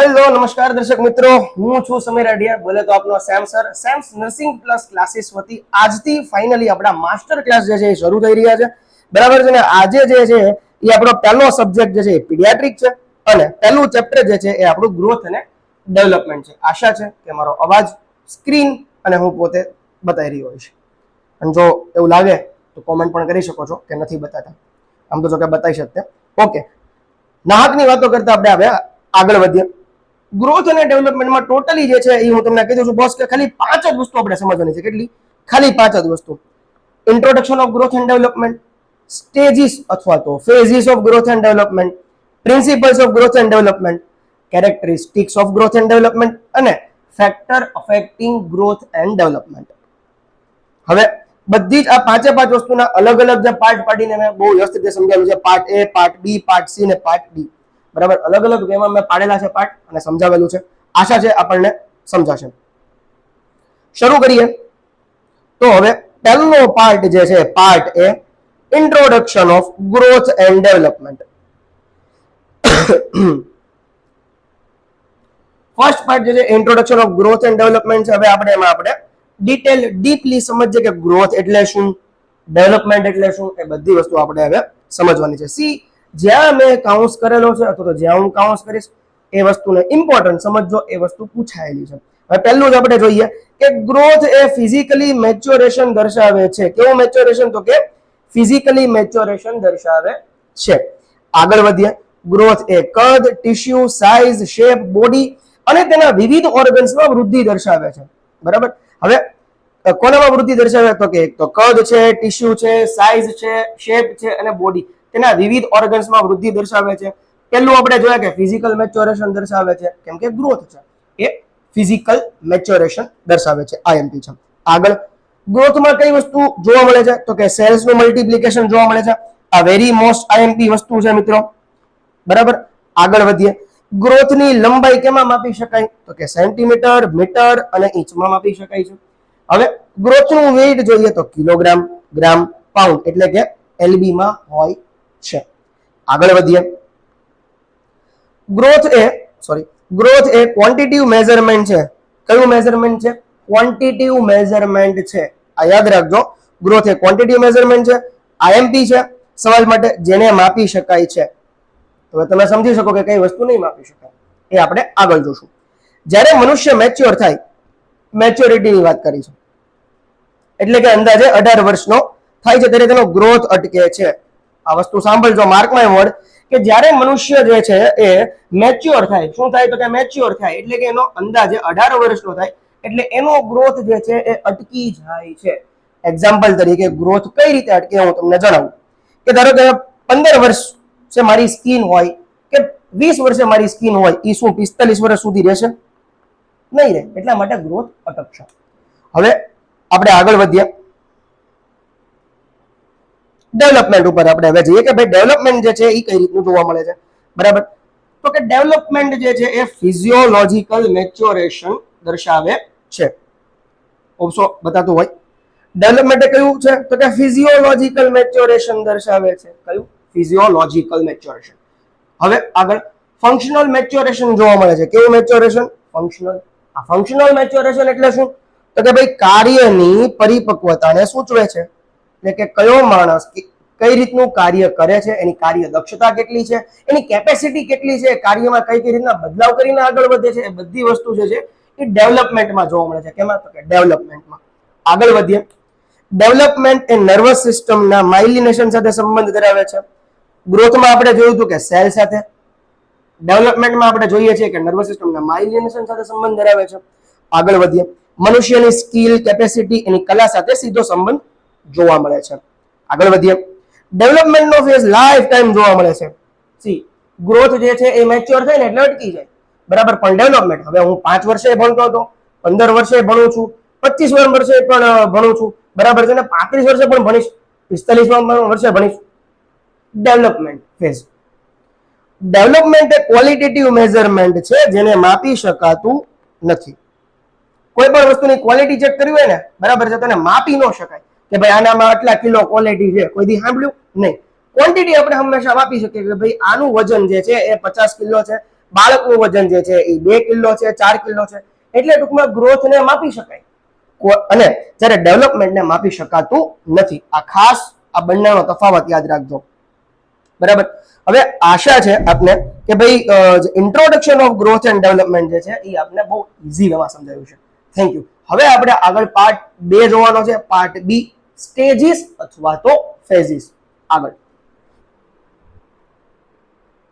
Hello નમસ્કાર દર્શક મિત્રો, હું છું સમીર અઢિયા. બોલે તો આપનો Sam sir. Sam's nursing plus classes વતી આજથી ફાઇનલી આપણા માસ્ટર ક્લાસ જે છે એ શરૂ થઈ રહ્યા છે, બરાબર છે ને. આજે જે છે એ આપણો પહેલો સબ્જેક્ટ જે છે એ પીડિયાટ્રિક છે અને પહેલું ચેપ્ટર જે છે એ આપણું ગ્રોથ અને ડેવલપમેન્ટ છે. આશા છે કે મારો અવાજ, સ્ક્રીન અને હું પોતે બતાવી રહ્યો હોઈશ. અને જો એવું લાગે તો કોમેન્ટ પણ કરી શકો છો કે નથી બતાતા. આમ તો જો કે બતાવી શકતે. ઓકે, નાહકની વાતો કરતા આપણે હવે આગળ વધીએ. ગ્રોથ અને ડેવલપમેન્ટમાં ટોટલી જે છે એ હું તમને કીધું છું બોસ કે ખાલી 5 જ વસ્તુ આપણે સમજવાની છે. કેટલી? ખાલી 5 જ વસ્તુ. Introduction of growth and development, stages અથવા તો phases of growth and development, principles of growth and development, characteristics of growth and development અને factor affecting growth and development. હવે બધી જ આ 5 વસ્તુના અલગ અલગ જે પાર્ટ પાડીને મેં બહુ વ્યવસ્થિત રીતે સમજાવ્યું છે. પાર્ટ એ, પાર્ટ બી, પાર્ટ સી અને પાર્ટ ડી. બરાબર, અલગ અલગ વેમાં મેં પાડેલા છે પાર્ટ અને સમજાવેલું છે. આશા છે આપણને સમજાશે. શરૂ કરીએ તો હવે પહેલો પાર્ટ જે છે, part A, introduction of growth and development. First part જે છે introduction of growth and development છે. હવે આપણે ડીપલી સમજીએ કે ગ્રોથ એટલે શું, ડેવલપમેન્ટ એટલે શું. એ બધી વસ્તુ આપણે હવે સમજવાની છે. સી, જ્યાં મેં કાઉન્સ કરેલો છે અથવા તો જ્યાં હું કાઉન્સ કરીશ એ વસ્તુને ઇમ્પોર્ટન્ટ સમજો. એ વસ્તુ પૂછાયેલી છે. હવે પહેલું જ આપણે જોઈએ કે ગ્રોથ એ ફિઝિકલી મેચ્યોરેશન દર્શાવે છે. કેવું મેચ્યોરેશન? તો કે ફિઝિકલી મેચ્યોરેશન દર્શાવે છે. આગળ વધીએ. ગ્રોથ એ કદ, ટિશ્યુ, સાઇઝ, શેપ, બોડી અને તેના વિવિધ ઓર્ગન્સમાં વૃદ્ધિ દર્શાવે છે. બરાબર. હવે કોનામાં વૃદ્ધિ દર્શાવે? તો કે એક તો કદ છે, ટિશ્યુ છે, સાઇઝ છે, શેપ છે અને બોડી, તેના વિવિધ ઓર્ગન્સમાં વૃદ્ધિ દર્શાવે છે. પહેલું આપણે જોયા કે ફિઝિકલ મેચ્યોરેશન દર્શાવે છે, કેમ કે ગ્રોથ છે એ ફિઝિકલ મેચ્યોરેશન દર્શાવે છે. આઈએમપી છે. આગળ, ગ્રોથમાં કઈ વસ્તુ જોવા મળે છે? તો કે સેલ્સનું મલ્ટિપ્લિકેશન જોવા મળે છે. આ વેરી મોસ્ટ આઈએમપી વસ્તુ છે મિત્રો. બરાબર. આગળ વધીએ. ગ્રોથની લંબાઈ કેમાં માપી શકાય? તો કે સેન્ટીમીટર, મીટર અને ઇંચમાં માપી શકાય છે. હવે ગ્રોથનું વેઇટ જોઈએ તો કિલોગ્રામ, ગ્રામ, પાઉન્ડ એટલે કે એલબી માં હોય છે. આગળ વધીએ. ગ્રોથ એ ક્વોન્ટિટિવ મેઝરમેન્ટ છે. કયું મેઝરમેન્ટ છે? ક્વોન્ટિટિવ મેઝરમેન્ટ છે. આ યાદ રાખજો. ગ્રોથ એ ક્વોન્ટિટિવ મેઝરમેન્ટ છે. આઈએમપી છે સવાલ માટે, જેને માપી શકાય છે. તો તમે સમજી શકો કે કઈ વસ્તુ નહીં માપી શકાય. એ આપણે આગળ જોશું. જ્યારે મનુષ્ય મેચ્યોર થાય, મેચ્યોરિટીની વાત કરી છે, એટલે કે અંદાજે 18 વર્ષનો થાય છે ત્યારે તેનો ગ્રોથ અટકે છે. આ વસ્તુ સાંભળજો, માર્ક માય વર્ડ, કે જ્યારે મનુષ્ય જે છે એ મેચ્યોર થાય, શું થાય? તો કે મેચ્યોર થાય એટલે કે એનો અંદાજે 18 વર્ષનો થાય એટલે એનો ગ્રોથ જે છે એ અટકી જાય છે. એક્ઝામ્પલ તરીકે ગ્રોથ કઈ રીતે અટકે હું તમને જણાવું. કે ધારો કે 15 વર્ષ છે મારી સ્કિન હોય કે 20 વર્ષે મારી સ્કિન હોય, એ શું 45 વર્ષ સુધી રહેશે? નહીં રહે. એટલા માટે ગ્રોથ અટકશે. હવે આપણે આગળ વધીએ. ડેવલપમેન્ટ ઉપર આપણે હવે જઈએ કે ભાઈ ડેવલપમેન્ટ જે છે એ કઈ રીતનું જોવા મળે છે. બરાબર. તો કે ડેવલપમેન્ટ જે છે એ ફિઝિયોલોજીકલ મેચ્યોરેશન દર્શાવે છે. ઓપ્શો બતાતું હોય. ડેવલપમેન્ટ કયું છે? તો કે ફિઝિયોલોજીકલ મેચ્યોરેશન દર્શાવે છે. કયું? ફિઝિયોલોજીકલ મેચ્યોરેશન. હવે આગળ ફંક્શનલ મેચ્યોરેશન જોવા મળે છે. કેવું મેચ્યોરેશન? ફંક્શનલ. આ ફંક્શનલ મેચ્યોરેશન એટલે શું? તો કે ભાઈ કાર્યની પરિપક્વતાને સૂચવે છે. એટલે કે કયો માણસ કઈ રીતનું કાર્ય કરે છે, એની કાર્ય દક્ષતા કેટલી છે, એની કેપેસિટી કેટલી છે, કાર્યમાં કઈ કઈ રીતના બદલાવ કરીને આગળ વધે છે, એ બધી વસ્તુ જે છે એ ડેવલપમેન્ટમાં જોવા મળે છે. કેમાં? તો કે ડેવલપમેન્ટમાં. આગળ વધીએ. ડેવલપમેન્ટ એ નર્વસ સિસ્ટમના માઇલિનેશન સાથે સંબંધ ધરાવે છે. ગ્રોથમાં આપણે જોયું હતું કે સેલ સાથે, ડેવલપમેન્ટમાં આપણે જોઈએ છીએ કે નર્વસ સિસ્ટમના માઇલિનેશન સાથે સંબંધ ધરાવે છે. આગળ વધીએ. મનુષ્યની સ્કિલ, કેપેસિટી, એની કલા સાથે સીધો સંબંધ જોવા મળે છે. આગળ વધીએ. ડેવલપમેન્ટનો ફેઝ લાઈફ ટાઈમ જોવા મળે છે. સી, ગ્રોથ જે છે એ મેચ્યોર થાય ને એટલે અટકી જાય. બરાબર. પણ ડેવલપમેન્ટ, હવે હું 5 વર્ષે ભણતો હતો, 15 વર્ષે ભણું છું, 25 વર્ષે પણ ભણું છું, બરાબર છે ને, 35 વર્ષે પણ ભણીશ, 45 વર્ષે ભણીશ. Development phase. ડેવલપમેન્ટ એ ક્વોલિટેટિવ મેઝરમેન્ટ છે જેને માપી શકાતું નથી. કોઈ પણ વસ્તુની ક્વોલિટી ચેક કરવી હોય ને, બરાબર છે, તેને માપી ન શકાય કે ભાઈ આનામાં આટલા કિલો ક્વોલિટી છે. કોઈ દી સાંભળ્યું નહીં. ક્વોન્ટિટી આપણે હંમેશા માપી શકીએ કે ભાઈ આનું વજન જે છે એ 50 કિલો છે, બાળકનું વજન જે છે એ 2 કિલો છે, 4 કિલો છે, એટલે ટૂંકમાં ગ્રોથને માપી શકાય અને જ્યારે ડેવલપમેન્ટને માપી શકાતું નથી. આ ખાસ આ બંનેનો તફાવત યાદ રાખજો. બરાબર. હવે આશા છે આપને કે ભાઈ introduction of growth and development જે છે એ આપને બહુ ઈઝી વેમાં સમજાવ્યું છે. Thank you. હવે આપણે આગળ પાર્ટ 2 જોવાનો છે, પાર્ટ બી, સ્ટેજીસ અથવા તો ફેઝિસ. આગળ